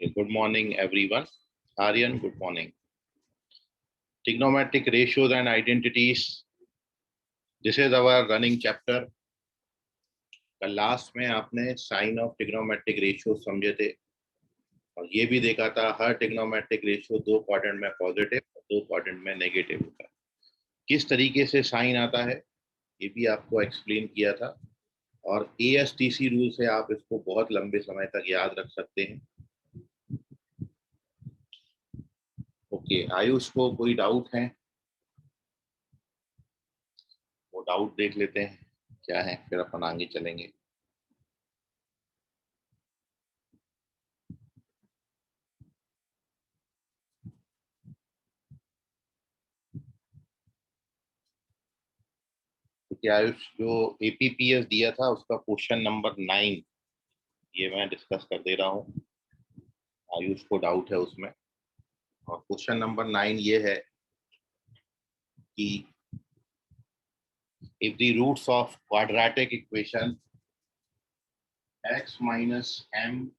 Okay, good morning, everyone. Aryan, good morning. Trigonometric ratios and identities. This is our running chapter. कल last में आपने sign of trigonometric ratio समझे थे और ये भी देखा था हर ट्रिग्नोमेट्रिक रेशियो दो क्वाड्रेंट में पॉजिटिव और दो क्वाड्रेंट में नेगेटिव होता है। किस तरीके से साइन आता है ये भी आपको एक्सप्लेन किया था और ASTC रूल से आप इसको बहुत लंबे समय तक याद रख सकते हैं। ओके, आयुष को कोई डाउट है? वो डाउट देख लेते हैं क्या है, फिर अपन आगे चलेंगे। आयुष जो APPS दिया था उसका क्वेश्चन नंबर 9 ये मैं डिस्कस कर दे रहा हूँ। आयुष को डाउट है उसमें और क्वेश्चन नंबर 9 ये है कि if the roots of quadratic equation x minus m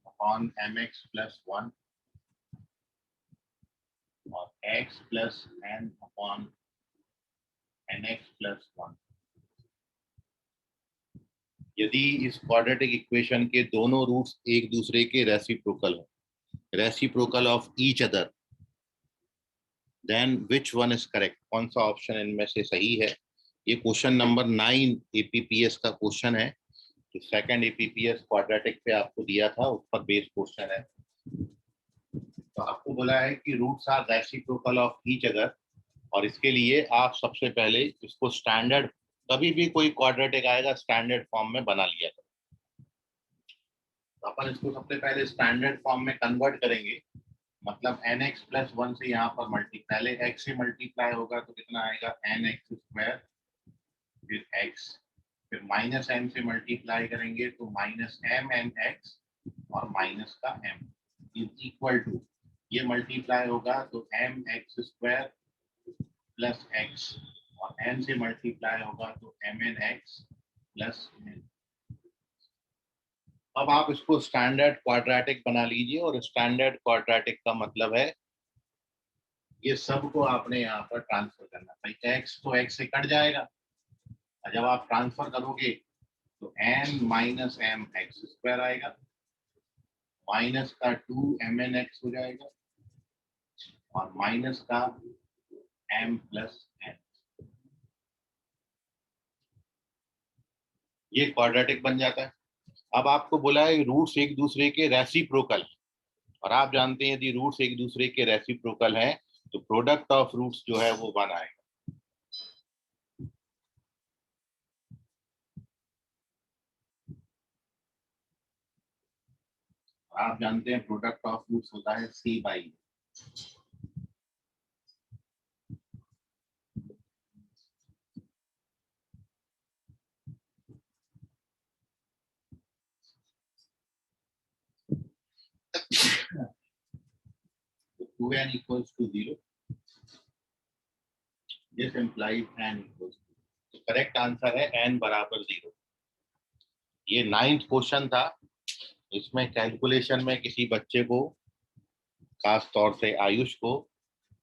upon mx plus 1 और x plus n upon nx plus 1, यदि इस क्वाड्रेटिक इक्वेशन के दोनों रूट्स एक दूसरे के रेसिप्रोकल हो, reciprocal of each other, then which one is correct? कौन सा ऑप्शन इनमें से सही है? ये क्वेश्चन नंबर 9 APPS का क्वेश्चन है। जो सेकंड APPS क्वाड्रेटिक पे आपको दिया था उस पर बेस्ड क्वेश्चन है। तो आपको बोला है कि roots are reciprocal of each other और इसके लिए आप सबसे पहले इसको स्टैंडर्ड, कभी भी कोई क्वाड्रेटिक आएगा स्टैंडर्ड फॉर्म में बना लिया था। तो अपन इसको सबसे पहले स्टैंडर्ड फॉर्म में कन्वर्ट करेंगे, मतलब nx प्लस 1 से यहाँ पर पहले x से मल्टीप्लाई होगा तो कितना आएगा nx स्क्वायर, फिर x, फिर माइनस m से मल्टीप्लाई करेंगे तो माइनस mnx और माइनस का m इज इक्वल टू, ये मल्टीप्लाई होगा तो mx स्क्वायर प्लस x और n से मल्टीप्लाई होगा तो mnx प्लस n। अब आप इसको स्टैंडर्ड क्वाड्रेटिक बना लीजिए और स्टैंडर्ड क्वाड्रेटिक का मतलब है ये सब को आपने यहाँ पर ट्रांसफर करना। भाई x तो x से कट जाएगा और जब आप ट्रांसफर करोगे तो n minus M x square आएगा, माइनस का 2mnx हो जाएगा और माइनस का m प्लस n। ये क्वाड्रेटिक बन जाता है। अब आपको बोला है रूट्स एक दूसरे के रेसिप्रोकल है और आप जानते हैं यदि रूट्स एक दूसरे के रेसिप्रोकल हैं तो प्रोडक्ट ऑफ रूट्स जो है वो 1 आएगा। आप जानते हैं प्रोडक्ट ऑफ रूट्स होता है C बाई। तो 2n equals to 0. This implies n equals to, तो करेक्ट आंसर है n बराबर 0। ये 9th क्वेश्चन था। इसमें कैलकुलेशन में किसी बच्चे को, खास तौर से आयुष को,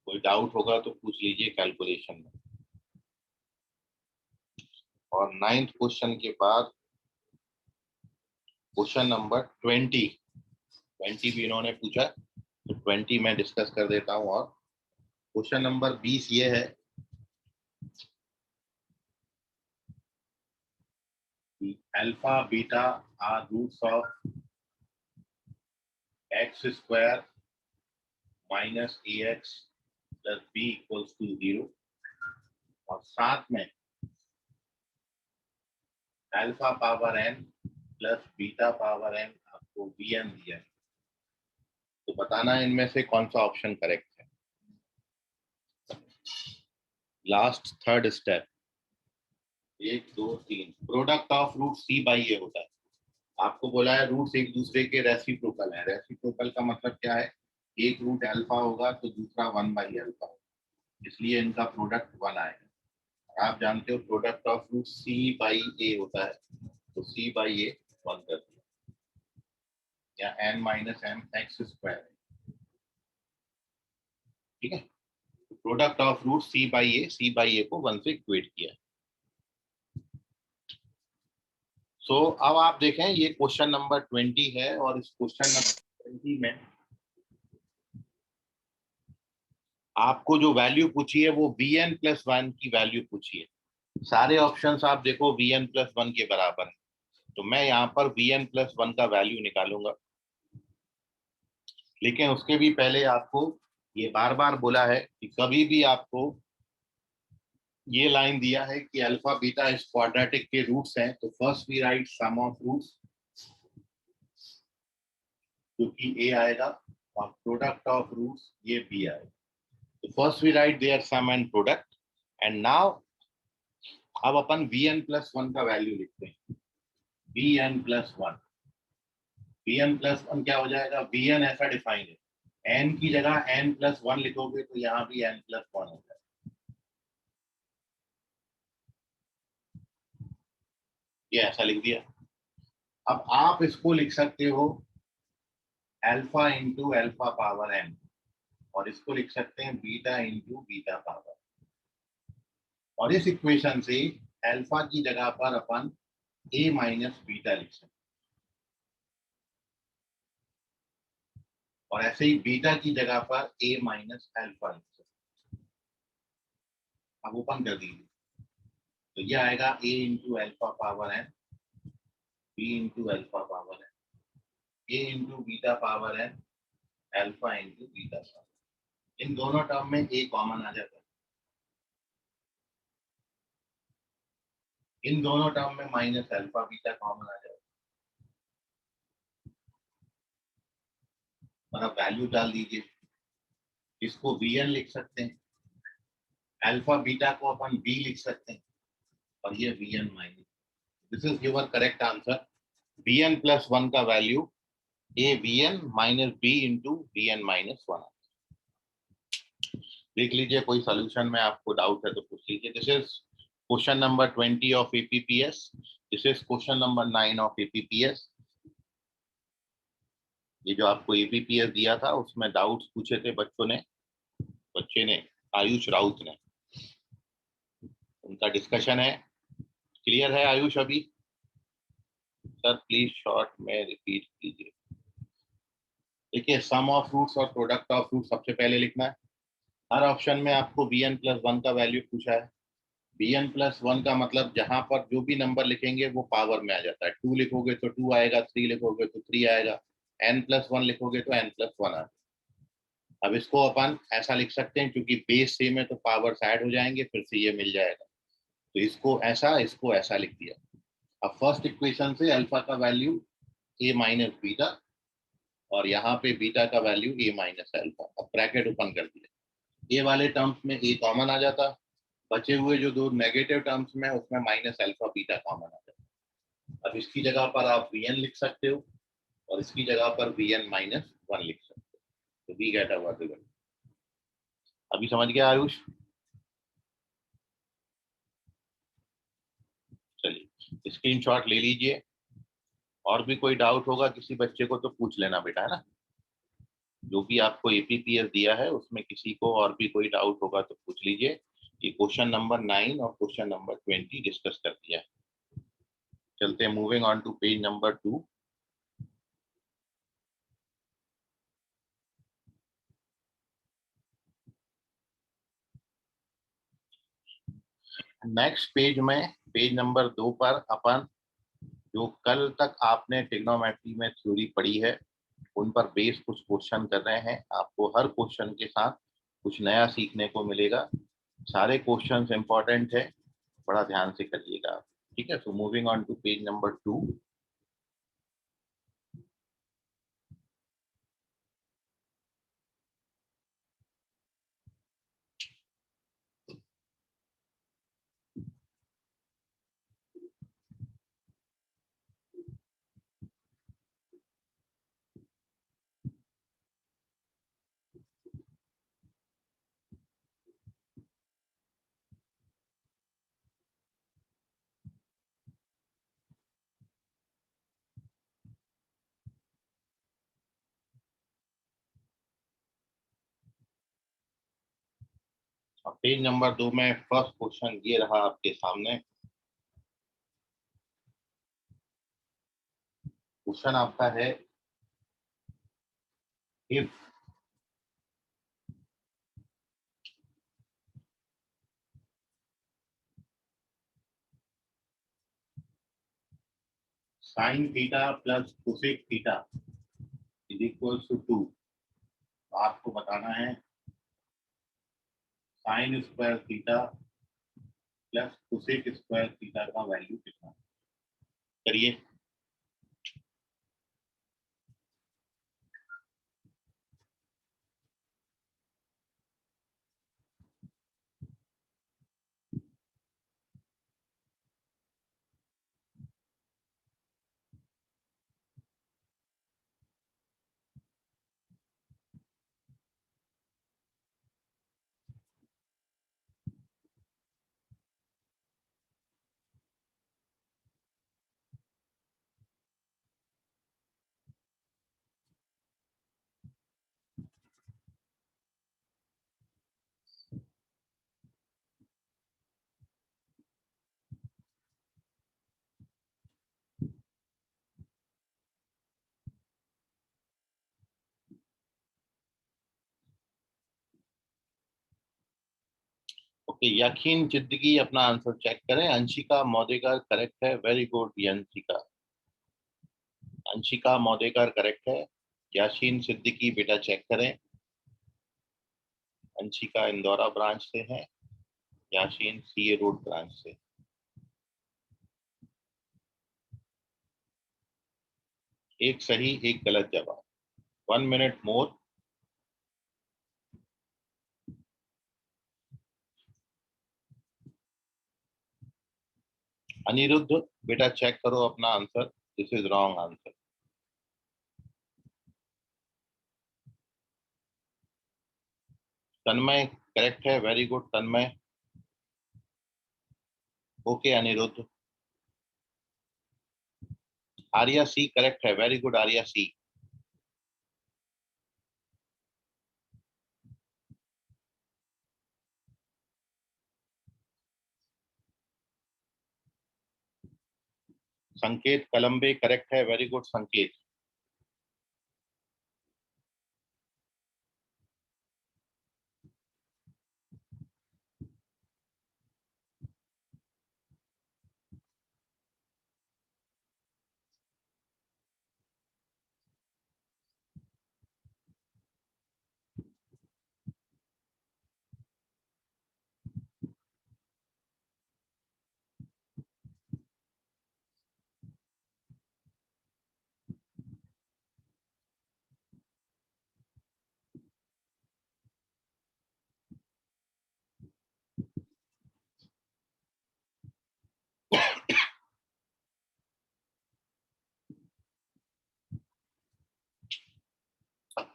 कोई डाउट होगा तो पूछ लीजिए कैलकुलेशन में। और 9th क्वेश्चन के बाद क्वेश्चन नंबर 20 भी इन्होंने पूछा तो 20 मैं डिस्कस कर देता हूं। और क्वेश्चन नंबर 20 ये है कि alpha beta are roots of x square minus ax plus b equals to 0 और साथ में alpha power n plus beta power n आपको bn दिया है। तो बताना इनमें से कौन सा ऑप्शन करेक्ट है। Last third step, 1 2 3, product of root C by A होता है। आपको बोला है रूट्स एक दूसरे के रेसिप्रोकल है। रेसिप्रोकल का मतलब क्या है? एक रूट अल्फा होगा तो दूसरा 1 बाई अल्फा होगा, इसलिए इनका प्रोडक्ट 1 आएगा। आप जानते हो product of root C by A होता है, तो C बाई ए 1 कर दिया। या n minus M x square है, ठीक है। Product of root C by A को 1 से इक्वेट किया। सो अब आप देखें ये क्वेश्चन नंबर 20 है और इस क्वेश्चन नंबर 20 में आपको जो वैल्यू पूछी है वो vn प्लस 1 की वैल्यू पूछी है। सारे ऑप्शंस आप देखो vn प्लस 1 के बराबर है, तो मैं यहाँ पर vn प्लस 1 का वैल्यू निकालूंगा। लेकिन उसके भी पहले आपको ये बार बार बोला है कि कभी भी आपको ये लाइन दिया है कि अल्फा बीटा इस क्वाड्रेटिक के रूट्स हैं, तो first we write sum of roots जो कि a आएगा और प्रोडक्ट ऑफ रूट्स ये b आएगा। तो first we write their sum and product and now अब अपन vn प्लस 1 का वैल्यू लिखते हैं। vn प्लस 1, vn प्लस 1 क्या हो जाएगा? vn ऐसा डिफाइन है, n की जगह n प्लस 1 लिखोगे तो यहाँ भी n प्लस 1 हो जाएगा। ये ऐसा लिख दिया। अब आप इसको लिख सकते हो alpha into alpha power n, और इसको लिख सकते हैं बीटा इंटू बीटा पावर। और इस इक्वेशन से अल्फा की जगह पर अपन a माइनस बीटा लिख सकते हैं, और ऐसे ही बीटा की जगह पर a माइनस अल्फा लिख सकते हैं। अब ओपन कर दीजिए, तो ये आएगा a into alpha power n, b into alpha power n, a into beta power n, alpha into beta power. इन दोनों टर्म में a कॉमन आ जाता है, इन दोनों टर्म में माइनस अल्फा बीटा कॉमन आ जाएगा, और अब वैल्यू डाल दीजिए। इसको vn लिख सकते हैं, अल्फा बीटा को अपन b लिख सकते हैं, और ये vn minus. This is your correct answer. vn plus 1 का value a vn minus b into vn minus 1। देख लीजिए कोई सोल्यूशन में आपको डाउट है तो पूछ लीजिए। This is question number 20 of APPS. This is question number 9 of APPS. ये जो आपको एपीपीएस दिया था उसमें डाउट्स पूछे थे बच्चे ने, आयुष राउत ने, उनका डिस्कशन है। क्लियर है आयुष? अभी सर प्लीज शॉर्ट में रिपीट कीजिए। देखिए सम ऑफ रूट्स और प्रोडक्ट ऑफ रूट्स सबसे पहले लिखना है। हर ऑप्शन में आपको bn प्लस 1 का वैल्यू पूछा है। bn प्लस 1 का मतलब जहां पर जो भी नंबर लिखेंगे वो पावर में आ जाता है। 2 लिखोगे तो 2 आएगा, 3 लिखोगे तो 3 आएगा, n प्लस 1 लिखोगे तो n प्लस 1 आएगा। अब इसको अपन ऐसा लिख सकते हैं, क्योंकि बेस सेम है तो पावर्स ऐड हो जाएंगे, फिर से ये मिल जाएगा। तो इसको ऐसा लिख दिया। अब फर्स्ट इक्वेशन से अल्फा का वैल्यू a माइनस बीटा, और यहाँ पे बीटा का वैल्यू a माइनस अल्फा। अब ब्रैकेट ओपन कर दिया। a वाले टर्म्स में a कॉमन आ जाता, बचे हुए जो दो नेगेटिव टर्म्स में उसमें माइनस अल्फा बीटा कॉमन आ जाता। अब इसकी जगह पर आप vn लिख सकते हो, और इसकी जगह पर vn माइनस 1 लिख सकते हो। तो वी गेट अवर रिजल्ट। अभी समझ गया आयुष? चलिए स्क्रीनशॉट ले लीजिए। और भी कोई डाउट होगा किसी बच्चे को तो पूछ लेना बेटा, है ना। जो भी आपको एपीपीएस दिया है उसमें किसी को और भी कोई डाउट होगा तो पूछ लीजिए। ये क्वेश्चन नंबर 9 और क्वेश्चन नंबर 20 डिस्कस कर दिया है। चलते हैं moving on to page number 2। Next page में पेज नंबर 2 पर अपन जो कल तक आपने ट्रिग्नोमेट्री में थ्योरी पढ़ी है उन पर बेस कुछ क्वेश्चन कर रहे हैं। आपको हर क्वेश्चन के साथ कुछ नया सीखने को मिलेगा। सारे क्वेश्चंस इंपॉर्टेंट है, बड़ा ध्यान से करिएगा। ठीक है, so moving on to page number 2। Page number 2 में फर्स्ट क्वेश्चन ये रहा आपके सामने। क्वेश्चन आपका है, if sine theta plus cosec theta is equal to 2, आपको बताना है sine square theta plus cosec square theta का वैल्यू कितना। करिए। ओके, यकीन जिंदगी अपना आंसर चेक करें। अंशिका मौदेकर करेक्ट है, very good Anshika. Anshika Maudekar correct है। याशीन सिद्दीकी बेटा चेक करें। अंशिका इंदौरा ब्रांच से है, याशीन सीए रोड ब्रांच से। एक सही एक गलत जवाब। 1 मिनट मोर। अनिरुद्ध बेटा चेक करो अपना answer, this is wrong answer. Tanmay correct है, very good Tanmay. Okay Aniruddh. Arya C correct है, very good Arya C. Sanket Kalambe correct है, वेरी गुड संकेत।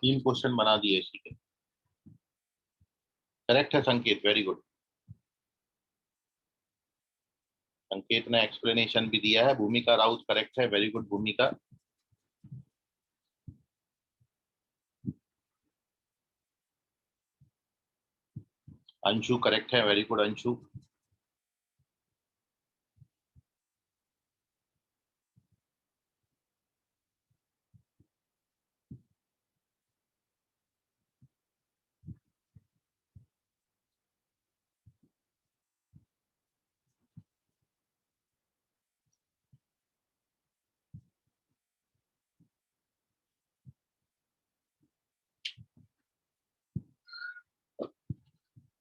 तीन क्वेश्चन बना दिए इसी के। करेक्ट है संकेत, वेरी गुड। संकेत ने एक्सप्लेनेशन भी दिया है। भूमिका राउत करेक्ट है, very good Bhumika. Anshu correct है, वेरी गुड अंशु।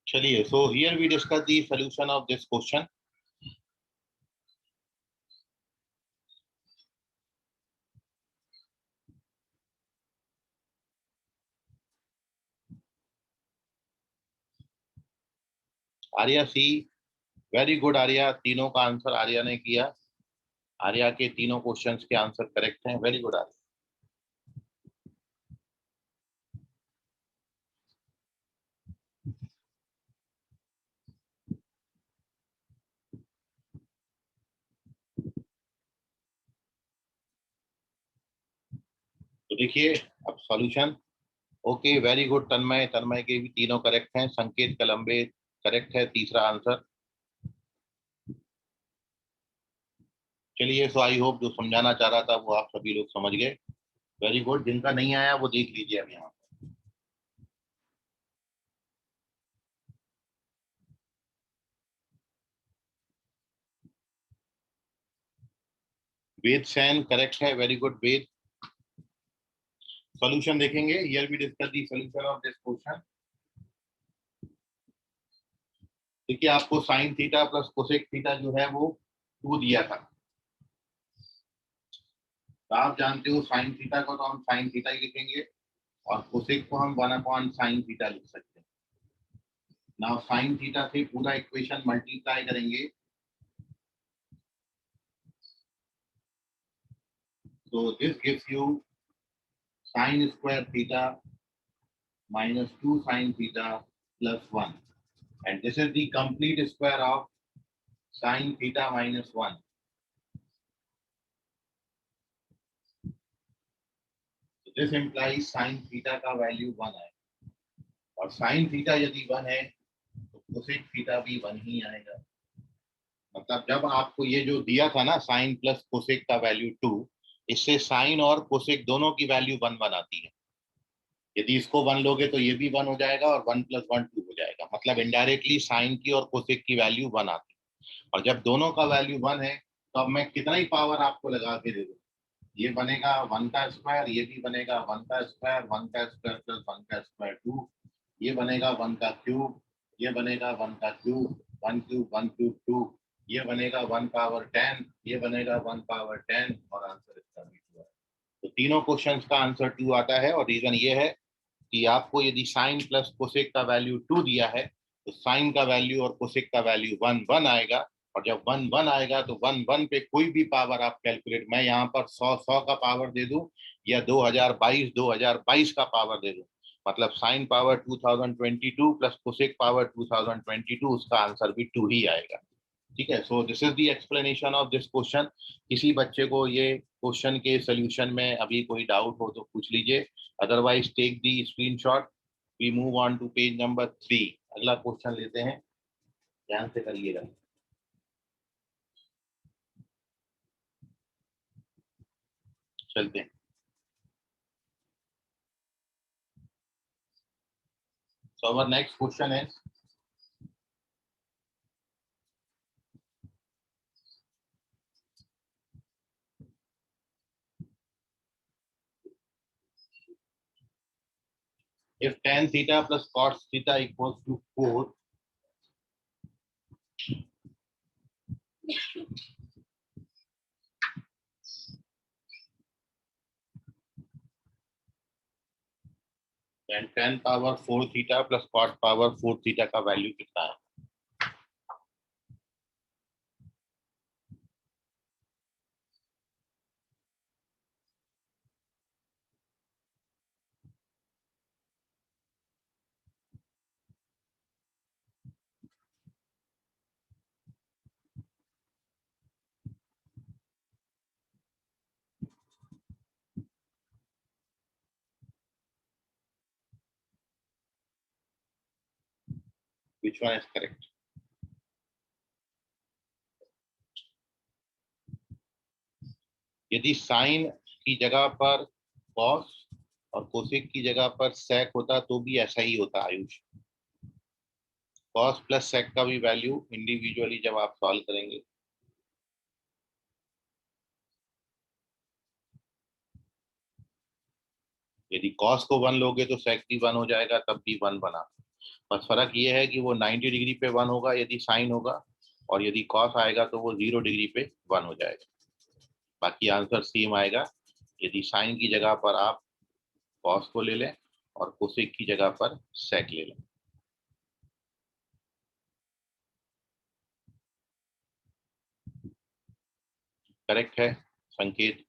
चलिए, so here we discuss the solution of this question. Arya C, very good Arya, तीनों का आंसर आर्या ने किया। आर्या के तीनों क्वेश्चंस के आंसर करेक्ट हैं, वेरी गुड आर्या। तो देखिए अब सॉल्यूशन। ओके वेरी गुड तन्मय, तन्मय के भी तीनों करेक्ट हैं। संकेत कलम्बे करेक्ट है तीसरा आंसर। चलिए, सो आई होप जो समझाना चाह रहा था वो आप सभी लोग समझ गए। Very good. जिनका नहीं आया वो देख लीजिए अब यहाँ। वेद सैन करेक्ट है, वेरी गुड वेद। सॉल्यूशन देखेंगे। Here we discuss the solution of this question. देखिए, आपको sine theta plus cosec theta जो है वो 2 दिया था। तो आप जानते हो साइन थीटा को तो हम साइन थीटा ही लिखेंगे और कोसेक को हम 1 साइन थीटा लिख सकते हैं। नाउ साइन थीटा से पूरा इक्वेशन मल्टीप्लाई करेंगे तो this gives you sign square theta minus 2 sin theta plus 1, and this is the complete square of sin theta minus 1. So this implies sin theta का value 1 है और sin theta यदि 1 है तो cosec theta भी 1 ही आएगा। मतलब जब आपको ये जो दिया था ना sin प्लस cosec का वैल्यू 2, इससे sin और cosec दोनों की वैल्यू 1 आती है। यदि इसको 1 लोगे तो ये भी 1 हो जाएगा और 1 + 1 2 हो जाएगा। मतलब इनडायरेक्टली साइन की और कोसेक की वैल्यू 1 आती है। और जब दोनों का वैल्यू 1 है तो अब मैं कितना ही पावर आपको लगा के दे दूं, ये बनेगा 1 का स्क्वायर, ये भी बनेगा 1 का स्क्वायर, 1 का स्क्वायर प्लस 1 का स्क्वायर 2, ये बनेगा 1 का क्यूब, ये बनेगा 1 का क्यूब, 1 क्यूब 1 क्यूब 2, ये बनेगा 1 पावर 10, ये बनेगा 1 पावर 10 और आंसर इसका भी 2 है। तो तीनों क्वेश्चंस का आंसर 2 आता है और रीजन ये है कि आपको यदि साइन प्लस कोसेक का वैल्यू 2 दिया है तो साइन का वैल्यू और कोसेक का वैल्यू 1 1 आएगा। और जब 1 1 आएगा तो 1 1 पे कोई भी पावर आप कैलकुलेट, मैं यहाँ पर 100 का पावर दे दूं या 2022 का पावर दे दूं, मतलब sine power 2022 plus cosec power 2022, उसका आंसर भी 2 ही आएगा। ठीक है। So this is the explanation of this question. किसी बच्चे को ये क्वेश्चन के सोल्यूशन में अभी कोई डाउट हो तो पूछ लीजिए, otherwise take the screenshot. We move on to page number 3। अगला क्वेश्चन लेते हैं, ध्यान से करिएगा। चलते हैं। सो आवर नेक्स्ट क्वेश्चन है, if tan theta plus cos theta equals to 4, then tan power 4 theta plus cos power 4 theta का वैल्यू कितना है? Which one is correct? यदि साइन की जगह पर कॉस और कोसेक की जगह पर सेक होता तो भी ऐसा ही होता आयुष। कॉस प्लस सेक का भी वैल्यू इंडिविजुअली जब आप सॉल्व करेंगे, यदि कॉस को 1 लोगे तो सेक भी 1 हो जाएगा, तब भी 1 बना। बस फर्क ये है कि वो 90 डिग्री पे 1 होगा यदि साइन होगा, और यदि कॉस आएगा तो वो 0 डिग्री पे 1 हो जाएगा। बाकी आंसर सेम आएगा यदि साइन की जगह पर आप कॉस को ले लें और कोसेक की जगह पर सेक ले लें। करेक्ट है संकेत?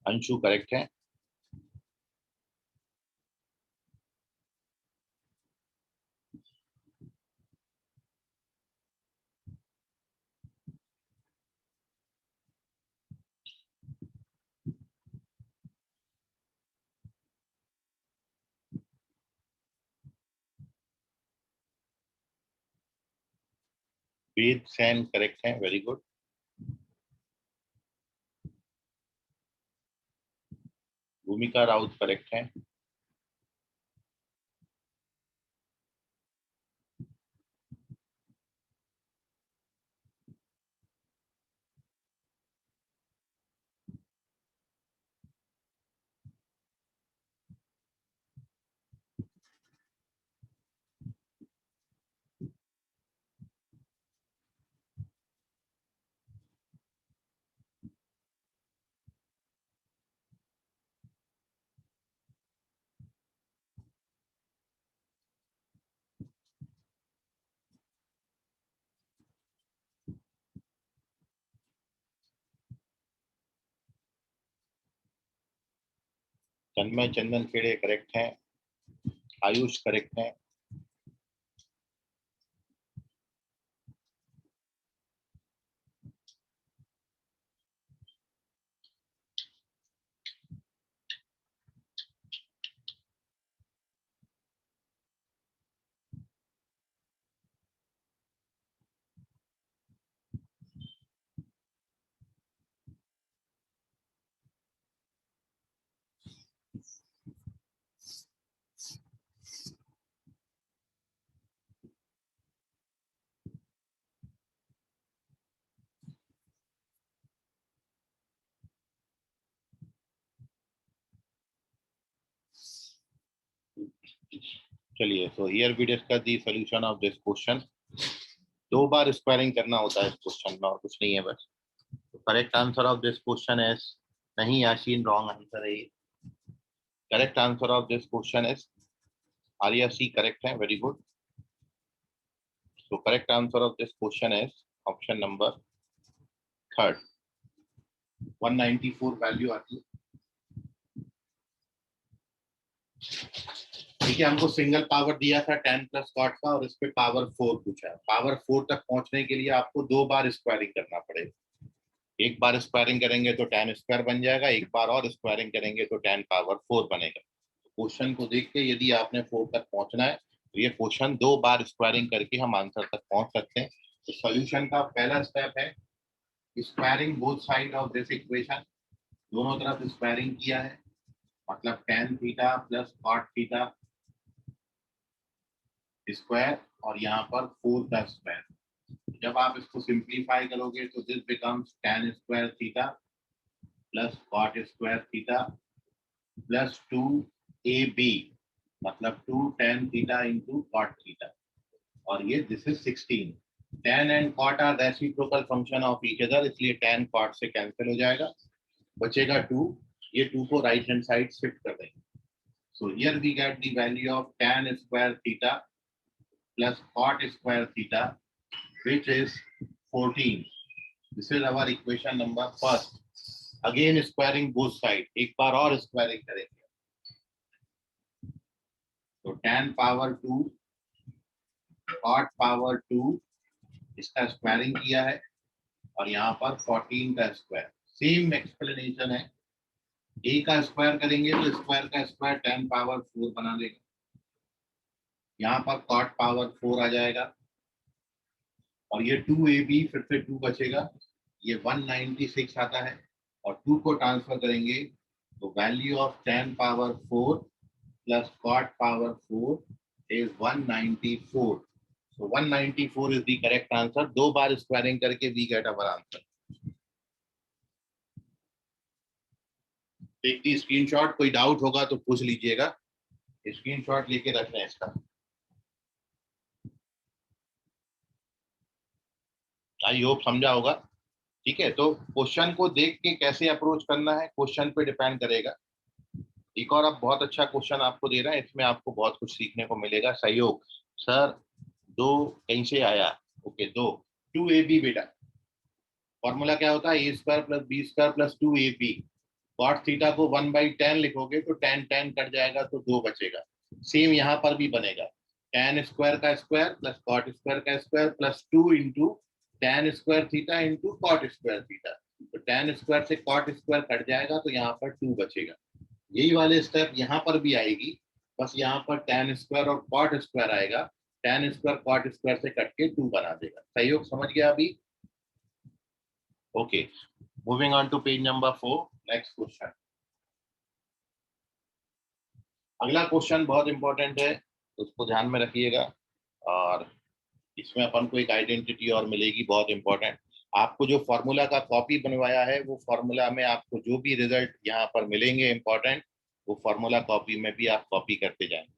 अंशु करेक्ट है। वेद सैन करेक्ट है, वेरी गुड। भूमिका राउत करेक्ट है। तन्मय चंदन खेड़े करेक्ट है। आयुष करेक्ट है। चलिए, so here we discuss the solution of this question। 2 बार स्क्वायरिंग करना होता है इस क्वेश्चन में और कुछ नहीं है बस। Correct answer of this question is, नहीं याशीन, रॉन्ग आंसर है ये। Correct answer of this question is Arya C correct है, very good. So correct answer of this question is option number 3। 194 value आती है। ठीक है, हमको सिंगल पावर दिया था 10 प्लस कॉट का और इस पे पावर 4 पूछा है। पावर 4 तक पहुंचने के लिए आपको 2 बार स्क्वायरिंग करना पड़ेगा। एक बार स्क्वायरिंग करेंगे तो 10 स्क्वायर बन जाएगा, एक बार और स्क्वायरिंग करेंगे तो 10 पावर 4 बनेगा। क्वेश्चन को देख के यदि आपने 4 तक पहुंचना है तो ये क्वेश्चन 2 बार स्क्वायरिंग करके हम आंसर तक पहुंच सकते हैं। तो सॉल्यूशन का पहला स्टेप है squaring both side of this equation. दोनों तरफ स्क्वायरिंग किया है, मतलब tan theta plus cot theta square और यहाँ पर 4 का स्क्वायर। जब आप इसको सिंप्लीफाई करोगे तो this becomes tan square theta plus cot square theta plus 2ab, मतलब 2 tan theta into cot theta, और ये this is 16। tan and cot are reciprocal function of each other, इसलिए tan cot से कैंसिल हो जाएगा, बचेगा 2। ये 2 को राइट हैंड साइड शिफ्ट कर देंगे। So here we get the value of tan square theta plus cot square theta, which is 14. This is our equation number first. Again squaring both sides, एक बार और squaring करेंगे तो tan power 2 cot power 2 इसका squaring किया है और यहाँ पर 14 का स्क्वायर। सेम एक्सप्लेनेशन है, a का स्क्वायर करेंगे तो स्क्वायर का स्क्वायर tan पावर 4 बना देगा, यहाँ पर cot पावर 4 आ जाएगा और ये 2ab फिर से 2 बचेगा, ये 196 आता है और 2 को ट्रांसफर करेंगे तो value of tan power 4 plus cot power 4 is 194। So 194 is the correct answer. 2 बार स्क्वायरिंग करके we get our answer. Take the screenshot, कोई डाउट होगा तो पूछ लीजिएगा, स्क्रीनशॉट लेके रख लें इसका। आई होप समझा होगा। ठीक है, तो क्वेश्चन को देख के कैसे अप्रोच करना है क्वेश्चन पे डिपेंड करेगा। एक और अब बहुत अच्छा क्वेश्चन आपको दे रहा है, इसमें आपको बहुत कुछ सीखने को मिलेगा। सहयोग सर, 2 कहीं से आया? ओके, 2ab बेटा, फॉर्मूला क्या होता है? a² + b² + 2ab। Cot theta को 1/10 लिखोगे तो tan tan कट जाएगा तो 2 बचेगा। सेम यहाँ पर भी बनेगा, tan स्क्वायर का स्क्वायर प्लस कॉट स्क्वायर का square plus 2 into tan square theta into cot square theta. तो tan स्क्वायर से कॉट स्क्वायर कट जाएगा तो यहाँ पर 2 बचेगा। यही वाले स्टेप यहाँ पर भी आएगी, बस यहाँ पर tan स्क्वायर और कॉट स्क्वायर आएगा, tan स्क्वायर कॉट स्क्वायर से कट के 2 बना देगा। सहयोग समझ गया अभी? Okay, moving on to page number 4, next question. अगला क्वेश्चन बहुत इंपॉर्टेंट है, उसको ध्यान में रखिएगा, और इसमें अपन को एक आइडेंटिटी और मिलेगी बहुत इंपॉर्टेंट। आपको जो फॉर्मूला का कॉपी बनवाया है वो फॉर्मूला में आपको जो भी रिजल्ट यहाँ पर मिलेंगे इंपॉर्टेंट, वो फॉर्मूला कॉपी में भी आप कॉपी करते जाएंगे।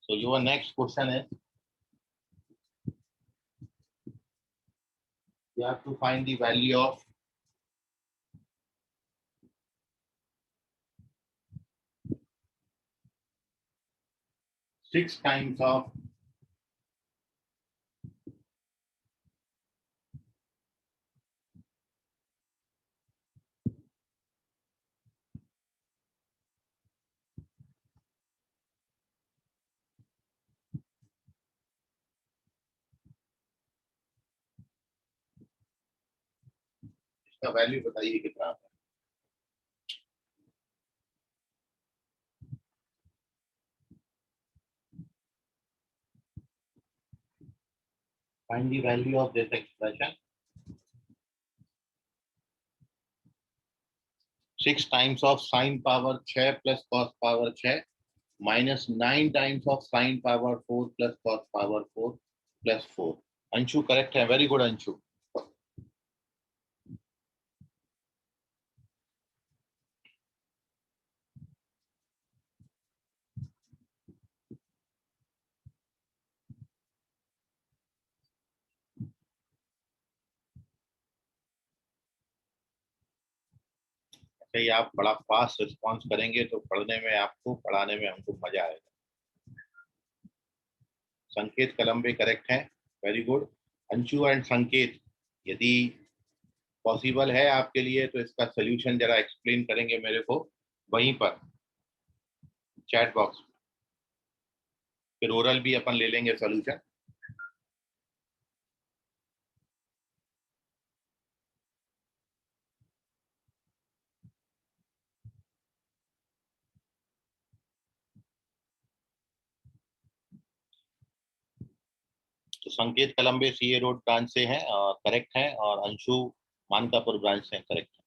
So your next question is, you have to find the value of six times of इसका वैल्यू बताइए कितना आता है। Find the value of this expression. 6 times of sin power 6 plus cos power 6 minus 9 times of sin power 4 plus cos power 4 plus 4। Anshu correct है, very good Anshu. सही, आप बड़ा fast response करेंगे तो पढ़ने में आपको, पढ़ाने में हमको मजा आएगा। संकेत कलम्बे करेक्ट है, वेरी गुड। अंशु एंड संकेत, यदि पॉसिबल है आपके लिए तो इसका सोल्यूशन जरा एक्सप्लेन करेंगे मेरे को वहीं पर चैट बॉक्स में, फिर ओरल भी अपन ले लेंगे सोल्यूशन। तो संकेत कलम्बे सीए रोड ब्रांच से हैं और करेक्ट हैं, और अंशु मानकापुर ब्रांच से करेक्ट है।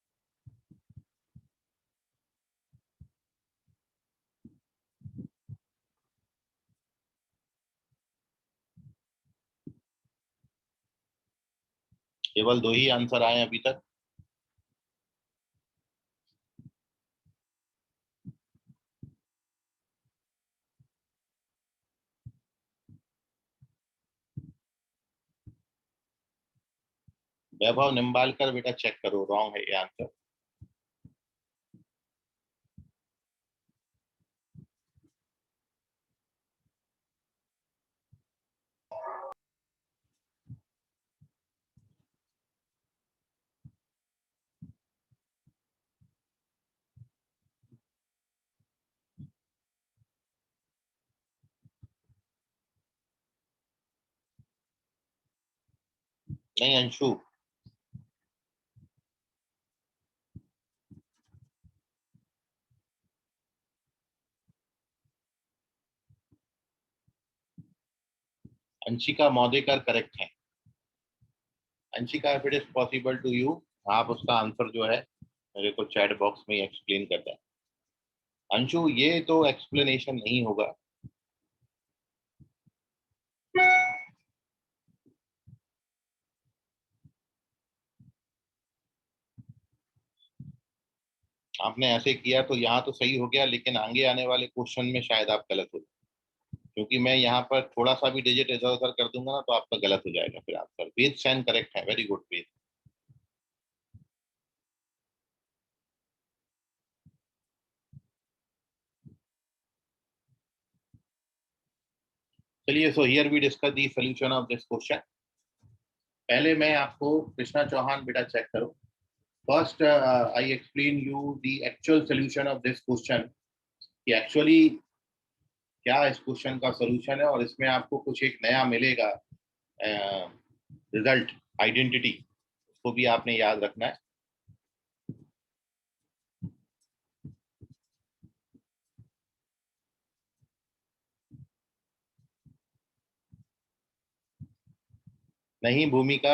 केवल 2 ही आंसर आए अभी तक। वैभव निम्बालकर, बेटा चेक करो, रॉन्ग है ये आंसर। नहीं अंशु, अंशिका मौदेकर करेक्ट है। Anshika, if it is possible to you, आप उसका आंसर जो है मेरे को चैट बॉक्स में एक्सप्लेन कर दें। अंशु, ये तो एक्सप्लेनेशन नहीं होगा। आपने ऐसे किया तो यहाँ तो सही हो गया, लेकिन आगे आने वाले क्वेश्चन में शायद आप गलत हो, क्योंकि मैं यहाँ पर थोड़ा सा भी डिजिट इधर उधर कर दूंगा ना तो आपका गलत हो जाएगा फिर आंसर। वेद सैन करेक्ट है, वेरी गुड वेद। चलिए, so here we discuss the solution of this question. पहले मैं आपको, कृष्णा चौहान बेटा चेक करो। First I explain you the actual solution of this question, कि एक्चुअली क्या इस क्वेश्चन का सॉल्यूशन है, और इसमें आपको कुछ एक नया मिलेगा रिजल्ट, आइडेंटिटी, उसको भी आपने याद रखना है। नहीं भूमिका,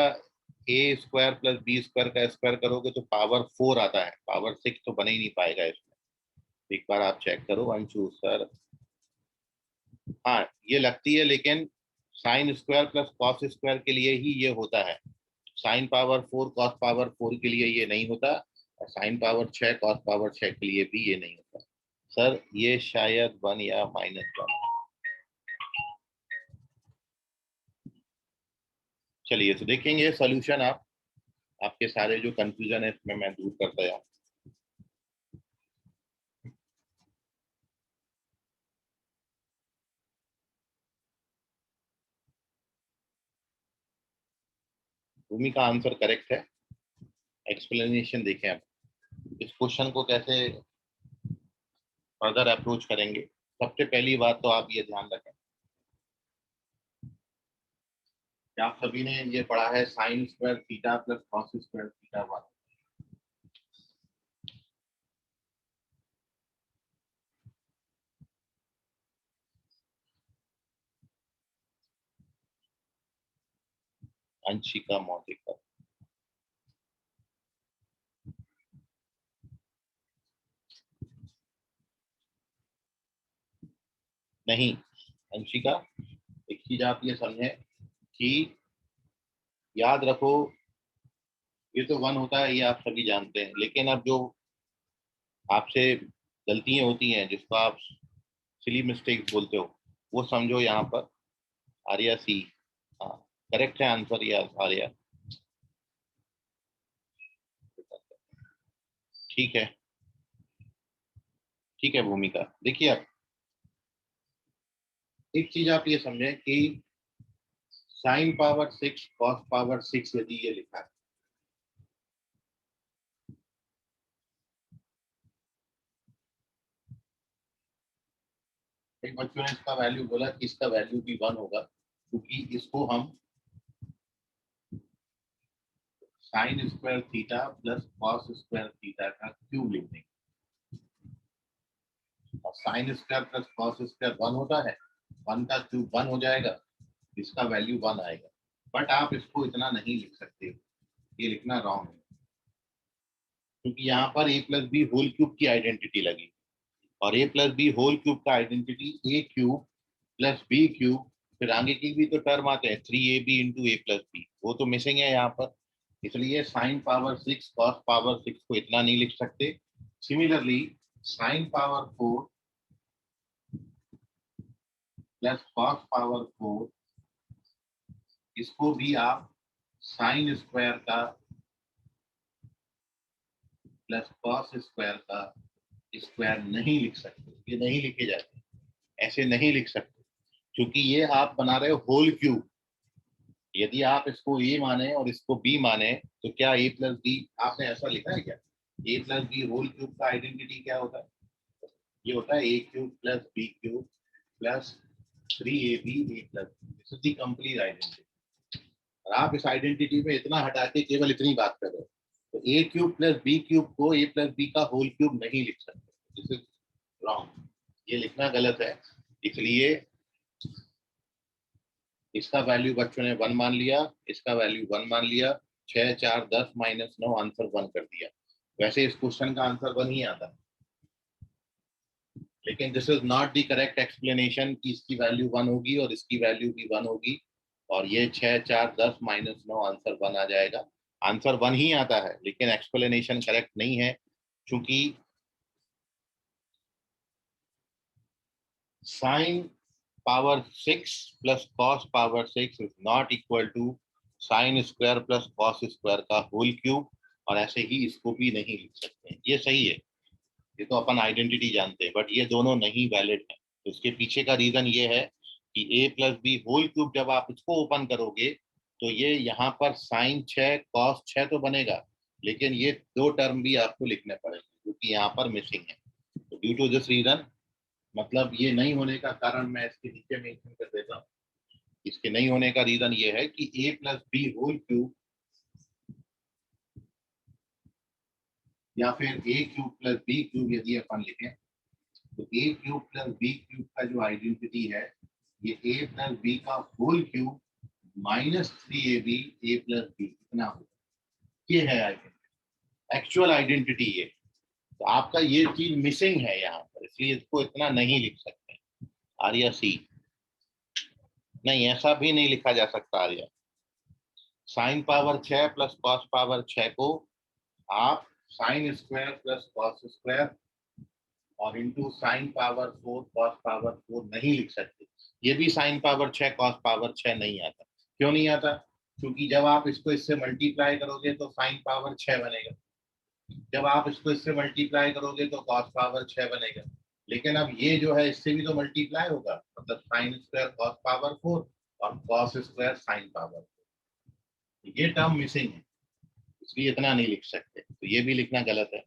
ए स्क्वायर प्लस बी स्क्वायर का स्क्वायर करोगे तो पावर 4 आता है, पावर 6 तो बन ही नहीं पाएगा इसमें। एक बार आप चेक करो अंशु सर। हाँ ये लगती है, लेकिन sign square plus cos square के लिए ही ये होता है। साइन पावर 4 कॉस पावर 4 के लिए ये नहीं होता, और साइन पावर 6 कॉस पावर 6 के लिए भी ये नहीं होता। सर ये शायद 1 या -1। चलिए तो देखेंगे सॉल्यूशन। आप आपके सारे जो कंफ्यूजन है इसमें मैं दूर करता जाऊँ। भूमि का आंसर करेक्ट है। एक्सप्लेनेशन देखें आप, इस क्वेश्चन को कैसे फर्दर अप्रोच करेंगे। सबसे पहली बात तो आप ये ध्यान रखें कि आप सभी ने ये पढ़ा है sine square theta plus cos square theta 1। Anshika Maulika, नहीं अंशिका, एक चीज आप ये समझें कि याद रखो, ये तो 1 होता है, ये आप सभी जानते हैं, लेकिन अब जो आपसे गलतियां होती हैं, जिसको आप सिली मिस्टेक्स बोलते हो, वो समझो यहाँ पर। आर्या सी, हाँ करेक्ट है आंसर ये आर्या। ठीक है, ठीक है भूमिका। देखिए आप एक चीज आप ये समझें कि साइन पावर 6 कॉस पावर 6 यदि ये लिखा है, एक बच्चों ने इसका वैल्यू बोला कि इसका वैल्यू भी 1 होगा, क्योंकि इसको हम sign square theta plus cos square theta का क्यूब लिख देंगे। और sign square plus cos square 1 होता है, 1 का क्यूब 1 हो जाएगा, इसका वैल्यू 1 आएगा। बट आप इसको इतना नहीं लिख सकते, ये लिखना रॉन्ग है, क्योंकि यहाँ पर ए प्लस बी होल क्यूब की आइडेंटिटी लगी, और ए प्लस बी होल क्यूब का आइडेंटिटी ए क्यूब प्लस बी क्यूब, फिर आगे की भी तो टर्म आते हैं 3ab into A plus B, वो तो मिसिंग है यहाँ पर। इसलिए साइन पावर 6 कॉस पावर 6 को इतना नहीं लिख सकते। Similarly sign power 4 plus cos power 4, इसको भी आप साइन स्क्वायर का प्लस कॉस स्क्वायर का स्क्वायर नहीं लिख सकते, ये नहीं लिखे जाते, ऐसे नहीं लिख सकते, क्योंकि ये आप बना रहे हो होल क्यूब। यदि आप इसको ए माने और इसको बी माने, तो क्या ए प्लस बी आपने ऐसा लिखा है क्या? A plus B whole cube का आइडेंटिटी क्या होता है? ये होता है A cube plus B cube plus 3ab A plus B, this is the complete identity. और आप इस आइडेंटिटी में इतना हटा के केवल इतनी बात कर रहे हो, तो A cube plus B cube को ए प्लस बी का होल क्यूब नहीं लिख सकते, दिस इज रॉन्ग, ये लिखना गलत है। इसलिए इसका वैल्यू बच्चों ने 1 मान लिया, इसका वैल्यू 1 मान लिया, 6 4 10 -9 आंसर 1 कर दिया। वैसे इस क्वेश्चन का आंसर 1 ही आता है, लेकिन this is not the correct explanation कि इसकी वैल्यू 1 होगी और इसकी वैल्यू भी 1 होगी, और ये 6 4 10 -9 आंसर 1 आ जाएगा। आंसर 1 ही आता है, लेकिन एक्सप्लेनेशन करेक्ट नहीं है, क्योंकि sine power 6 plus cos power 6 is not equal to sine square plus cos square का होल क्यूब, और ऐसे ही इसको भी नहीं लिख सकते। ये सही है, ये तो अपन आइडेंटिटी जानते हैं, बट ये दोनों नहीं वैलिड है। तो इसके पीछे का रीजन ये है कि a plus B whole cube जब आप इसको ओपन करोगे तो ये यहाँ पर साइन 6 कॉस 6 तो बनेगा, लेकिन ये दो टर्म भी आपको लिखने पड़ेंगे जो कि यहाँ पर मिसिंग है। तो ड्यू टू दिस रीजन, मतलब ये नहीं होने का कारण मैं इसके नीचे मेंशन कर देता हूँ। इसके नहीं होने का रीजन ये है कि a plus B whole cube या फिर a cube plus B cube यदि अपन लिखें तो a cube plus B cube का जो आइडेंटिटी है ये a प्लस बी का whole cube -3ab a plus B इतना होगा। ये है आइडेंटिटी, एक्चुअल आइडेंटिटी ये। तो आपका ये चीज मिसिंग है यहाँ पर, इसलिए इसको इतना नहीं लिख सकते। आर्या सी नहीं, ऐसा भी नहीं लिखा जा सकता Arya. Sine power 6 plus cos power 6 को आप sine square plus cos square और into sine power 4 cos power 4 नहीं लिख सकते। ये भी साइन पावर 6 कॉस पावर 6 नहीं आता। क्यों नहीं आता? क्योंकि जब आप इसको इससे मल्टीप्लाई करोगे तो साइन पावर 6 बनेगा, जब आप इसको इससे मल्टीप्लाई करोगे तो कॉस पावर 6 बनेगा। लेकिन अब ये जो है इससे भी तो मल्टीप्लाई होगा, मतलब साइन स्क्वायर कॉस पावर 4 और कॉस स्क्वायर साइन पावर 4। ये टर्म मिसिंग है, इसलिए इतना नहीं लिख सकते, तो ये भी लिखना गलत है।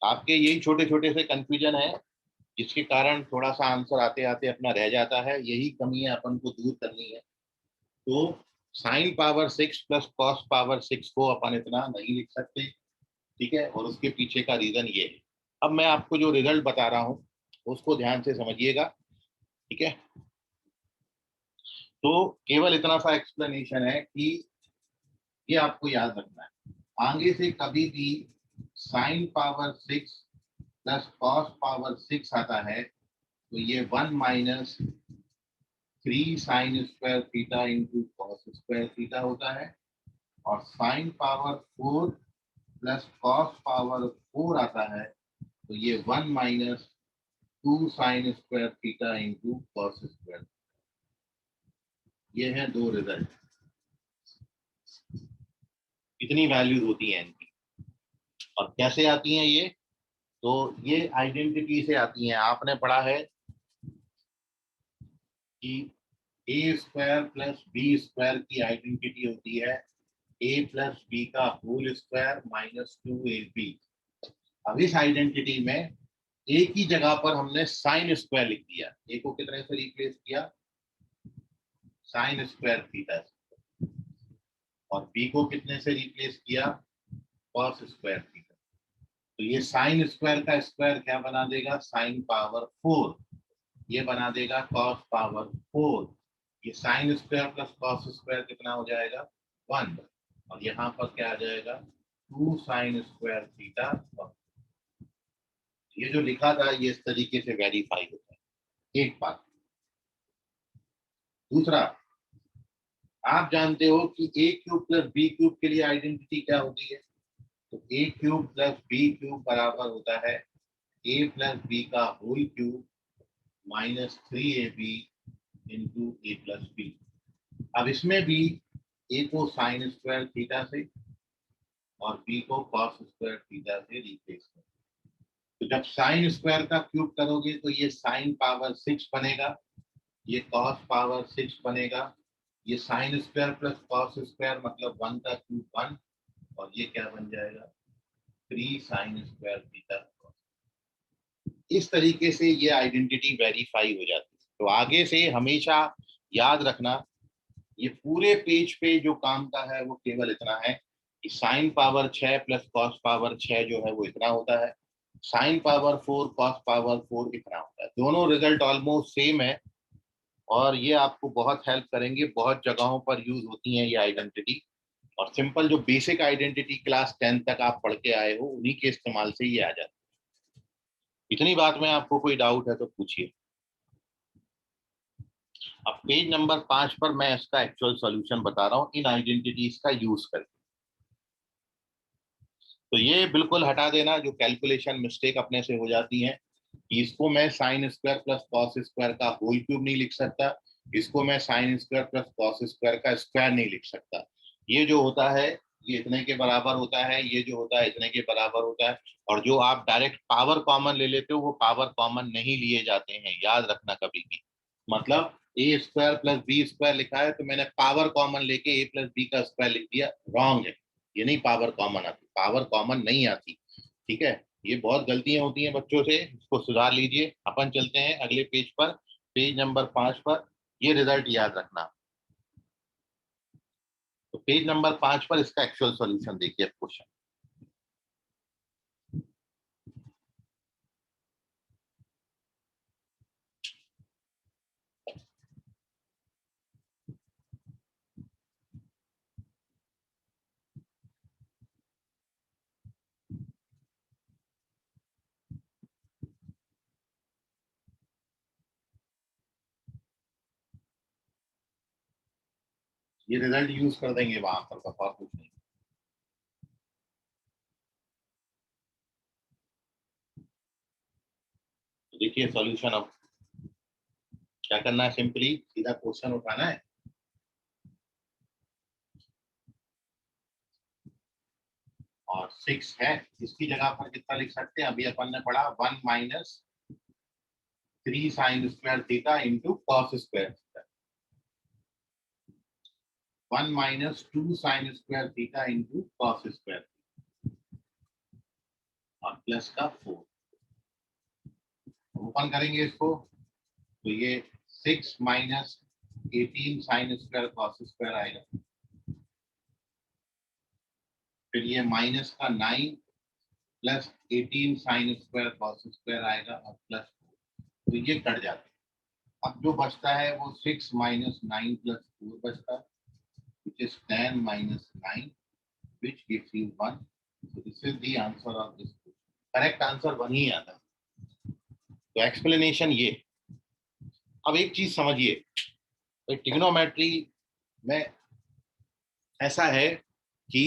आपके यही छोटे छोटे से कंफ्यूजन है जिसके कारण थोड़ा सा आंसर आते आते अपना रह जाता है। यही कमियां अपन को दूर करनी है। तो sign power 6 plus cos power 6 को अपन इतना नहीं लिख सकते, ठीक है। और उसके पीछे का रीजन ये है। अब मैं आपको जो रिजल्ट बता रहा हूँ उसको ध्यान से समझिएगा, ठीक है। तो केवल इतना सा एक्सप्लेनेशन है कि ये आपको याद रखना है, आगे से कभी भी sign power 6 plus cos power 6 आता है तो ये 1 minus 3 sign square theta into cos square theta होता है। और sign power 4 plus cos power 4 आता है तो ये 1 minus 2 sign square theta into cos square. ये है दो रिजल्ट, कितनी वैल्यूज होती हैं इनकी और कैसे आती हैं ये। तो ये आइडेंटिटी से आती हैं। आपने पढ़ा है कि ए स्क्वायर प्लस बी स्क्वायर की आइडेंटिटी होती है ए प्लस बी का होल स्क्वायर माइनस 2ab। अब इस आइडेंटिटी में ए की जगह पर हमने साइन स्क्वायर लिख दिया। ए को कितने से रिप्लेस किया? साइन स्क्वायर थीटा से। और बी को कितने से रिप्लेस किया? Cos square theta. तो ये साइन स्क्वायर का स्क्वायर क्या बना देगा? Sign power 4। ये बना देगा कॉस पावर 4। ये sign square plus cos square कितना हो जाएगा? 1। और यहाँ पर क्या आ जाएगा? 2 साइन स्क्वायर थीटा। ये जो लिखा था ये इस तरीके से वेरीफाई होता है, एक बात। दूसरा, आप जानते हो कि A cube plus B cube के लिए आइडेंटिटी क्या होती है? तो A cube plus B cube बराबर होता है ए प्लस बी का whole cube minus 3ab into A plus B. अब इसमें भी ए को साइन स्क्वायर थीटा से और बी को कॉस स्क्वायर थीटा से रिप्लेस करो। तो जब साइन स्क्वायर का क्यूब करोगे तो ये साइन पावर 6 बनेगा, ये कॉस पावर 6 बनेगा। ये sign square plus cos square मतलब 1 का क्यूब 1 और ये क्या बन जाएगा? 3 साइन स्क्वायर थीटा। इस तरीके से ये आइडेंटिटी वेरीफाई हो जाती है। तो आगे से हमेशा याद रखना, ये पूरे पेज पे जो काम का है वो केवल इतना है कि sign power 6 plus cos power 6 जो है वो इतना होता है, साइन पावर 4 कॉस पावर 4 इतना होता है। दोनों रिजल्ट ऑलमोस्ट सेम है और ये आपको बहुत हेल्प करेंगे। बहुत जगहों पर यूज होती हैं ये आइडेंटिटी। और सिंपल जो बेसिक आइडेंटिटी क्लास 10 तक आप पढ़ के आए हो उन्हीं के इस्तेमाल से ये आ जाता है। इतनी बात में आपको कोई डाउट है तो पूछिए। अब पेज नंबर 5 पर मैं इसका एक्चुअल सॉल्यूशन बता रहा हूँ इन आइडेंटिटीज का यूज करके। तो ये बिल्कुल हटा देना जो कैलकुलेशन मिस्टेक अपने से हो जाती है। इसको मैं sign square plus cos square का होल क्यूब नहीं लिख सकता, इसको मैं sign square plus cos square का स्क्वायर नहीं लिख सकता। ये जो होता है ये इतने के बराबर होता है, ये जो होता है इतने के बराबर होता है। और जो आप डायरेक्ट पावर कॉमन ले लेते हो वो पावर कॉमन नहीं लिए जाते हैं, याद रखना कभी भी। मतलब ए स्क्वायर प्लस बी स्क्वायर लिखा है तो मैंने पावर कॉमन लेके ए प्लस बी का स्क्वायर लिख दिया, रॉन्ग है। ये नहीं पावर कॉमन आती, पावर कॉमन नहीं आती। ठीक है, ये बहुत गलतियां होती हैं बच्चों से, इसको सुधार लीजिए। अपन चलते हैं अगले पेज पर, पेज नंबर 5 पर। ये रिजल्ट याद रखना। तो पेज नंबर 5 पर इसका एक्चुअल सॉल्यूशन देखिए क्वेश्चन। ये रिजल्ट यूज कर देंगे वहां पर, बस और कुछ नहीं। तो देखिए सॉल्यूशन, अब क्या करना है, सिंपली सीधा क्वेश्चन उठाना है और 6 है, इसकी जगह पर कितना लिख सकते हैं, अभी अपन ने पढ़ा 1 minus 3 sign square theta into cos square theta, 1 minus 2 sign square theta into cos square और प्लस का 4। ओपन करेंगे इसको तो ये 6 minus 18 sine square cos square आएगा, फिर ये माइनस का 9 plus 18 sine square cos square आएगा और प्लस 4, तो ये कट जाते हैं। अब जो बचता है वो 6 माइनस 9 प्लस 4 बचता है, which is 10 minus 9, which gives you 1. So this is the answer of this question. Correct answer 1 ही आता है। तो एक्सप्लेनेशन ये। अब एक चीज समझिए, तो ट्रिग्नोमेट्री में ऐसा है कि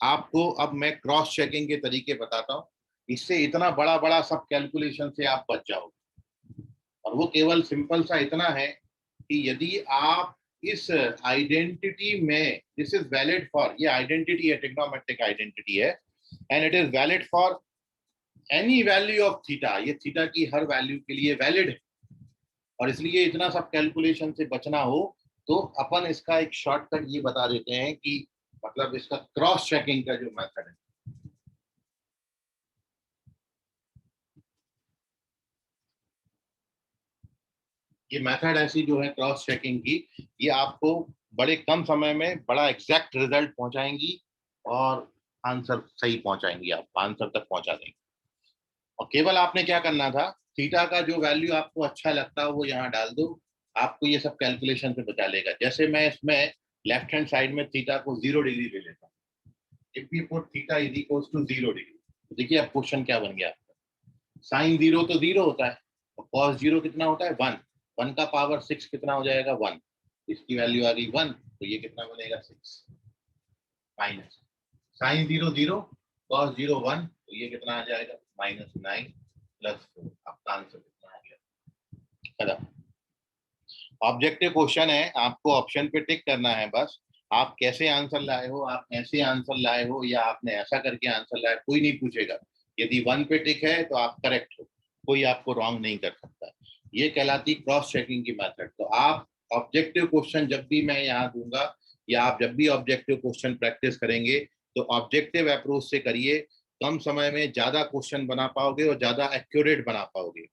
आपको अब मैं क्रॉस चेकिंग के तरीके बताता हूं, इससे इतना बड़ा बड़ा सब कैलकुलेशन से आप बच जाओगे। और वो केवल सिंपल सा इतना है कि यदि आप इस आइडेंटिटी में, दिस इज वैलिड फॉर, ये आइडेंटिटी है, ट्रिग्नोमेट्रिक आइडेंटिटी है, and it is valid for any value of theta, ये थीटा की हर वैल्यू के लिए वैलिड है। और इसलिए इतना सब कैलकुलेशन से बचना हो तो अपन इसका एक शॉर्टकट ये बता देते हैं कि मतलब इसका क्रॉस चेकिंग का जो मेथड है, ये मेथड ऐसी जो है क्रॉस चेकिंग की, ये आपको बड़े कम समय में बड़ा एग्जैक्ट रिजल्ट पहुंचाएंगी और आंसर सही पहुंचाएंगी, आप आंसर तक पहुंचा देंगे। और केवल आपने क्या करना था, थीटा का जो वैल्यू आपको अच्छा लगता है वो यहाँ डाल दो, आपको ये सब कैलकुलेशन से बचा लेगा। जैसे मैं इसमें लेफ्ट हैंड साइड में थीटा को 0 डिग्री ले लेता हूँ, if we put theta is equals to 0 degree, तो देखिए अब क्वेश्चन क्या बन गया आपका, साइन 0 तो 0 होता है और कॉस 0 कितना होता है 1, 1 का पावर 6 कितना हो जाएगा 1, इसकी वैल्यू आ गई 1, तो ये कितना बनेगा 6 माइनस साइन 0 0 कॉस 0 1, तो ये कितना आ जाएगा -9 प्लस 4, आपका आंसर कितना आ गया। ऑब्जेक्टिव क्वेश्चन है, आपको ऑप्शन पे टिक करना है बस। आप कैसे आंसर लाए हो, आप ऐसे आंसर लाए हो या आपने ऐसा करके आंसर लाया, कोई नहीं पूछेगा। यदि 1 पे टिक है तो आप करेक्ट हो, कोई आपको रॉन्ग नहीं कर सकता। ये कहलाती क्रॉस चेकिंग की मेथड। तो आप ऑब्जेक्टिव क्वेश्चन जब भी मैं यहाँ दूंगा या आप जब भी ऑब्जेक्टिव क्वेश्चन प्रैक्टिस करेंगे तो ऑब्जेक्टिव अप्रोच से करिए, कम समय में ज्यादा क्वेश्चन बना पाओगे और ज्यादा एक्यूरेट बना पाओगे।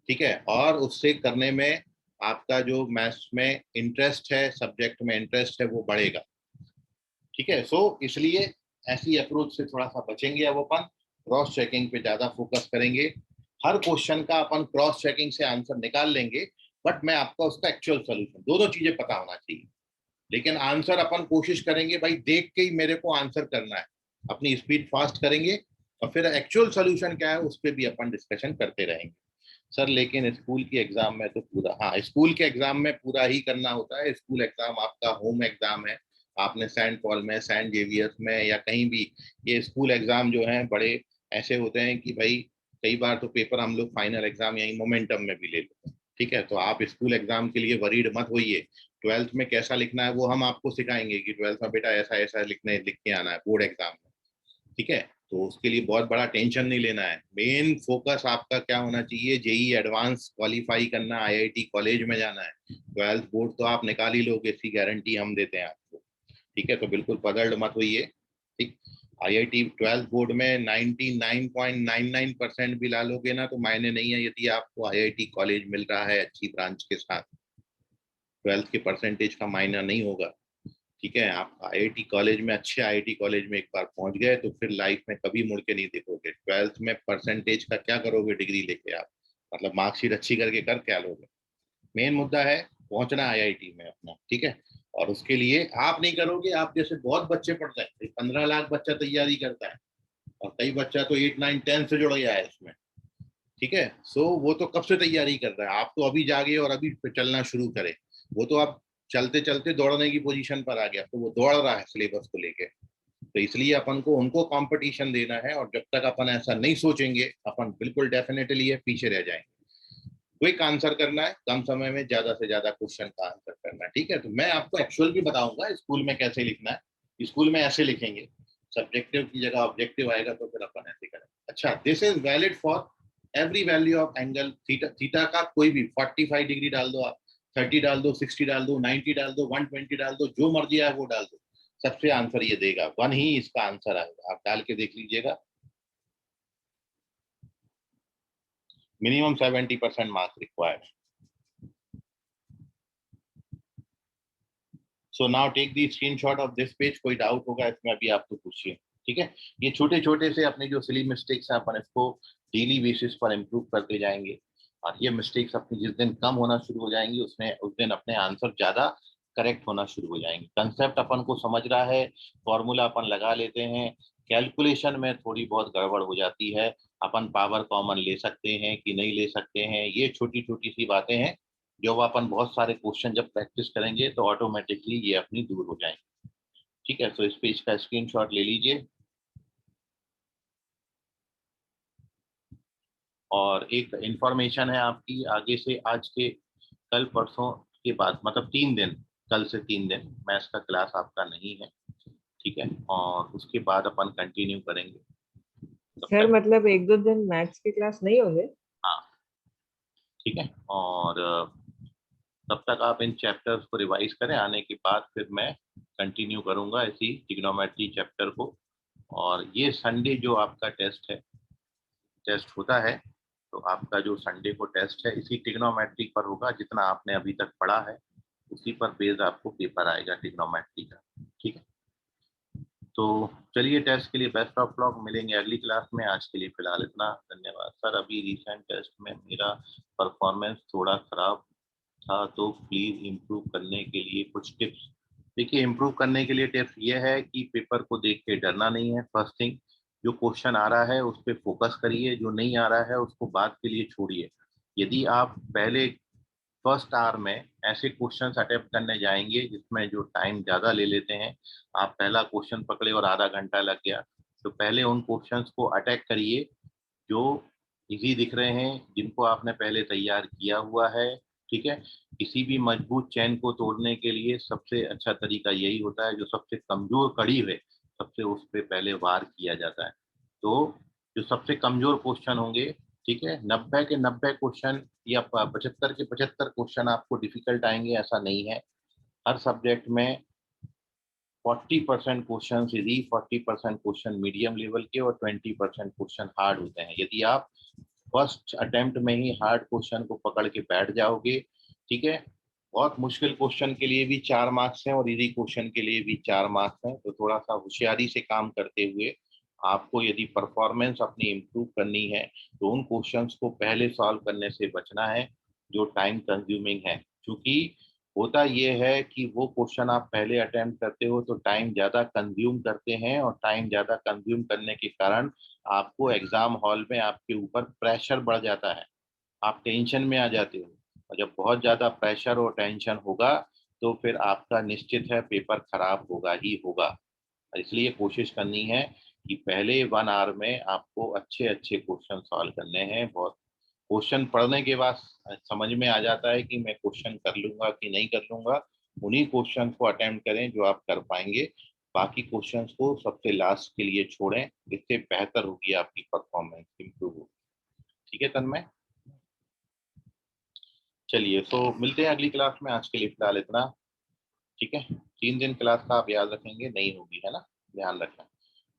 ठीक है, और उससे करने में आपका जो मैथ्स में इंटरेस्ट है, सब्जेक्ट में इंटरेस्ट है, वो बढ़ेगा। ठीक है, सो इसलिए ऐसी अप्रोच से थोड़ा सा बचेंगे, अब अपन क्रॉस चेकिंग पे ज्यादा फोकस करेंगे। हर क्वेश्चन का अपन क्रॉस चेकिंग से आंसर निकाल लेंगे, बट मैं आपका उसका एक्चुअल सोल्यूशन, दोनों चीजें पता होना चाहिए। लेकिन आंसर अपन कोशिश करेंगे भाई देख के ही मेरे को आंसर करना है, अपनी स्पीड फास्ट करेंगे और फिर एक्चुअल सोल्यूशन क्या है उस पर भी अपन डिस्कशन करते रहेंगे। सर लेकिन स्कूल की एग्जाम में तो पूरा, हाँ स्कूल के एग्जाम में पूरा ही करना होता है। स्कूल एग्जाम आपका होम एग्जाम है, आपने सेंट पॉल में, सेंट जेवियर्स में या कहीं भी, ये स्कूल एग्जाम जो हैं बड़े ऐसे होते हैं कि भाई कई बार तो पेपर हम लोग फाइनल एग्जाम यही मोमेंटम में भी ले लेते हैं। ठीक है, तो आप स्कूल एग्जाम के लिए वरीड मत होइए। 12th में कैसा लिखना है वो हम आपको सिखाएंगे कि 12th में बेटा ऐसा ऐसा लिख के आना है बोर्ड एग्जाम में। ठीक है, तो उसके लिए बहुत बड़ा टेंशन नहीं लेना है। मेन फोकस आपका क्या होना चाहिए, जेई एडवांस क्वालिफाई करना, आईआईटी कॉलेज में जाना है। 12th बोर्ड तो आप निकाल ही लोगे, इसकी गारंटी हम देते हैं आपको। ठीक है, तो बिल्कुल पगड़ मत होइए। ठीक, आईआईटी 12th बोर्ड में 99.99% भी ला लोगे ना तो मायने नहीं है, यदि आपको आईआईटी कॉलेज मिल रहा है अच्छी ब्रांच के साथ। 12th के परसेंटेज का मायना नहीं होगा। ठीक है, आप आईआईटी कॉलेज में, अच्छे आईआईटी कॉलेज में एक बार पहुंच गए तो फिर लाइफ में कभी मुड़ के नहीं देखोगे। 12th में परसेंटेज का क्या करोगे डिग्री लेके आप, मतलब मार्कशीट अच्छी करके कर क्या लोगे। मेन मुद्दा है पहुंचना आईआईटी में अपना। ठीक है, और उसके लिए आप नहीं करोगे, आप जैसे बहुत बच्चे पढ़ते हैं, 15 लाख बच्चा तैयारी करता है और कई बच्चा तो 8 9 10 से जुड़ गया है इसमें। ठीक है, सो वो तो कब से तैयारी कर रहा है, आप तो अभी जागे और अभी चलना शुरू करे। वो तो अब चलते चलते दौड़ने की पोजीशन पर आ गया, तो वो दौड़ रहा है सिलेबस को लेके। तो इसलिए अपन को उनको कंपटीशन देना है, और जब तक अपन ऐसा नहीं सोचेंगे अपन बिल्कुल डेफिनेटली ये पीछे रह जाएंगे। क्विक आंसर करना है, कम समय में ज्यादा से ज्यादा क्वेश्चन का आंसर करना है। ठीक है, तो मैं आपको एक्चुअल भी बताऊंगा स्कूल में कैसे लिखना है। स्कूल में ऐसे लिखेंगे, सब्जेक्टिव की जगह ऑब्जेक्टिव आएगा तो फिर अपन ऐसे करेंगे। अच्छा, this is valid for every value of angle theta. Theta का कोई भी 45 डिग्री डाल दो आप, 30 डाल दो, 60 डाल दो, 90 डाल दो, 120 डाल दो, जो मर्जी है वो डाल दो, सबसे आंसर ये देगा, वन ही इसका आंसर आएगा। आप डाल के देख लीजिएगा। Minimum 70% marks required. So now take the screenshot of this page. कोई डाउट होगा इसमें अभी आप तो पूछिए। ठीक है, ये छोटे छोटे से अपने जो सिली मिस्टेक्स हैं अपन इसको डेली बेसिस पर इम्प्रूव करते जाएंगे, और ये मिस्टेक्स अपनी जिस दिन कम होना शुरू हो जाएंगी उसमें उस दिन अपने आंसर ज्यादा करेक्ट होना शुरू हो जाएंगे। कंसेप्ट अपन को समझ रहा है, फॉर्मूला अपन लगा लेते हैं, कैलकुलेशन में थोड़ी बहुत गड़बड़ हो जाती है। अपन पावर कॉमन ले सकते हैं कि नहीं ले सकते हैं, ये छोटी छोटी सी बातें हैं जो अपन बहुत सारे क्वेश्चन जब प्रैक्टिस करेंगे तो ऑटोमेटिकली ये अपनी दूर हो जाएंगे। ठीक है, तो इस पेज का स्क्रीनशॉट ले लीजिए। और एक इंफॉर्मेशन है आपकी आगे से, आज के कल परसों के बाद, मतलब 3 दिन, कल से 3 दिन मैथ्स का क्लास आपका नहीं है। ठीक है, और उसके बाद अपन कंटिन्यू करेंगे तब सर तक। मतलब एक दो दिन मैथ्स की क्लास नहीं होंगे? हाँ, ठीक है, और तब तक आप इन चैप्टर्स को रिवाइज करें, आने के बाद फिर मैं कंटिन्यू करूंगा इसी ट्रिग्नोमेट्री चैप्टर को। और ये संडे जो आपका टेस्ट है, टेस्ट होता है, तो आपका जो संडे को टेस्ट है इसी ट्रिग्नोमेट्री पर होगा, जितना आपने अभी तक पढ़ा है उसी पर बेस्ड आपको पेपर आएगा ट्रिग्नोमेट्री का। ठीक है, तो चलिए, टेस्ट के लिए बेस्ट ऑफ लक, मिलेंगे अगली क्लास में। आज के लिए फिलहाल इतना, धन्यवाद। सर अभी रिसेंट टेस्ट में मेरा परफॉर्मेंस थोड़ा खराब था, तो प्लीज इम्प्रूव करने के लिए कुछ टिप्स। देखिए, इम्प्रूव करने के लिए टिप्स ये है कि पेपर को देख के डरना नहीं है, फर्स्ट थिंग। जो क्वेश्चन आ रहा है उस पर फोकस करिए, जो नहीं आ रहा है उसको बाद के लिए छोड़िए। यदि आप पहले फर्स्ट आवर में ऐसे क्वेश्चंस अटेम्प्ट करने जाएंगे जिसमें जो टाइम ज़्यादा ले लेते हैं, आप पहला क्वेश्चन पकड़े और आधा घंटा लग गया, तो पहले उन क्वेश्चंस को अटैक करिए जो इजी दिख रहे हैं, जिनको आपने पहले तैयार किया हुआ है। ठीक है, किसी भी मजबूत चैन को तोड़ने के लिए सबसे अच्छा तरीका यही होता है, जो सबसे कमजोर कड़ी है सबसे उस पर पहले वार किया जाता है। तो जो सबसे कमजोर क्वेश्चन होंगे, ठीक है, 90 के 90 क्वेश्चन या 75 के 75 क्वेश्चन आपको डिफिकल्ट आएंगे ऐसा नहीं है। हर सब्जेक्ट में 40% question easy, 40% question medium level के और 20% क्वेश्चन हार्ड होते हैं। यदि आप फर्स्ट अटेम्प्ट में ही हार्ड क्वेश्चन को पकड़ के बैठ जाओगे, ठीक है, बहुत मुश्किल क्वेश्चन के लिए भी 4 मार्क्स हैं और इजी क्वेश्चन के लिए भी 4 मार्क्स हैं, तो थोड़ा सा होशियारी से काम करते हुए आपको यदि परफॉर्मेंस अपनी इम्प्रूव करनी है तो उन क्वेश्चंस को पहले सॉल्व करने से बचना है जो टाइम कंज्यूमिंग है। क्योंकि होता ये है कि वो क्वेश्चन आप पहले अटेम्प्ट करते हो तो टाइम ज़्यादा कंज्यूम करते हैं, और टाइम ज़्यादा कंज्यूम करने के कारण आपको एग्जाम हॉल में आपके ऊपर प्रेशर बढ़ जाता है, आप टेंशन में आ जाते हो। और जब बहुत ज़्यादा प्रेशर और टेंशन होगा तो फिर आपका निश्चित है पेपर खराब होगा ही होगा। इसलिए कोशिश करनी है कि पहले 1 आवर में आपको अच्छे अच्छे क्वेश्चन सॉल्व करने हैं। बहुत क्वेश्चन पढ़ने के बाद समझ में आ जाता है कि मैं क्वेश्चन कर लूंगा कि नहीं कर लूंगा। उन्हीं क्वेश्चन को अटेम्प्ट करें जो आप कर पाएंगे। बाकी क्वेश्चंस को सबसे लास्ट के लिए छोड़ें, इससे बेहतर होगी आपकी परफॉर्मेंस, इम्प्रूव होगी। ठीक है तन्मय, चलिए तो मिलते हैं अगली क्लास में। आज के लिए फिलहाल इतना। ठीक है, 3 दिन क्लास का आप याद रखेंगे, नहीं होगी, है ना, ध्यान रखें।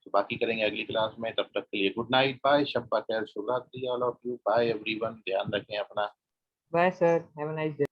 तो बाकी करेंगे अगली क्लास में, तब तक के लिए गुड नाइट, बाय, शब्बा खैर, शुभ रात्रि all of you, bye everyone, ध्यान रखें अपना। Bye sir, have a nice day.